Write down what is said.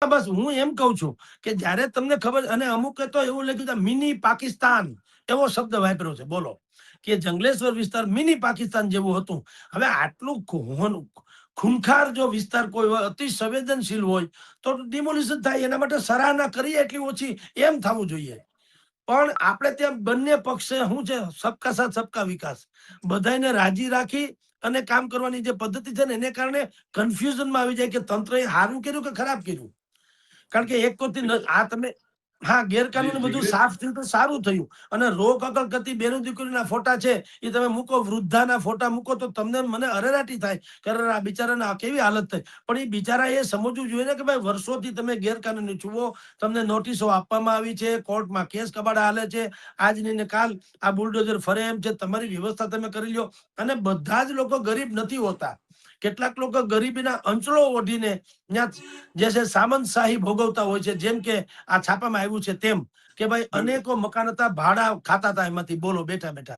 બસ હું એમ કઉ છું કે જયારે તમને ખબર, અને અમુકે તો એવું લખ્યું મિની પાકિસ્તાન એવો શબ્દ વાપર્યો છે, બોલો, કે જંગલેશ્વર વિસ્તાર મિની પાકિસ્તાન જેવું હતું. હવે આટલું ખૂનખાર જો વિસ્તાર કોઈ હોય, અતિ સંવેદનશીલ હોય, તો ડિમોલિશન થાય. એના માટે સરાહના કરીએ એટલી ઓછી એમ થવું જોઈએ. પણ આપણે ત્યાં બંને પક્ષે શું છે, સબકા સાથ સબકા વિકાસ, બધાને રાજી રાખી અને કામ કરવાની જે પદ્ધતિ છે ને, એને કારણે કન્ફ્યુઝનમાં આવી જાય કે તંત્રએ સારું કર્યું કે ખરાબ કર્યું. કારણ કે એક કોથી આ તમે હા ગેરકાનૂની બધું સાફ થયું તો સારું થયું. અને રો કકલ કરતી બેનો દીકરીના ફોટા છે એ તમે મૂકો, વૃદ્ધાના ફોટા મૂકો તો તમને મને અરેરાટી થાય કે આ બિચારાને કેવી હાલત થઈ. પણ એ બિચારા એ સમજવું જોઈએ ને કે ભાઈ વર્ષોથી તમે ગેરકાનૂની છુઓ, તમને નોટિસો આપવામાં આવી છે, કોર્ટમાં કેસ કબાડા હાલે છે, આજની ને કાલ આ બુલડોઝર ફરે એમ છે, તમારી વ્યવસ્થા તમે કરી લ્યો. અને બધા જ લોકો ગરીબ નથી હોતા. કેટલાક લોકો ગરીબીના અંચળો ઓઢીને ત્યાં જે છે સામંતશાહી ભોગવતા હોય છે. જેમ કે આ છાપામાં આવ્યું છે તેમ, કે ભાઈ અનેકો મકાન હતા, ભાડા ખાતા હતા એમાંથી, બોલો, બેઠા બેઠા.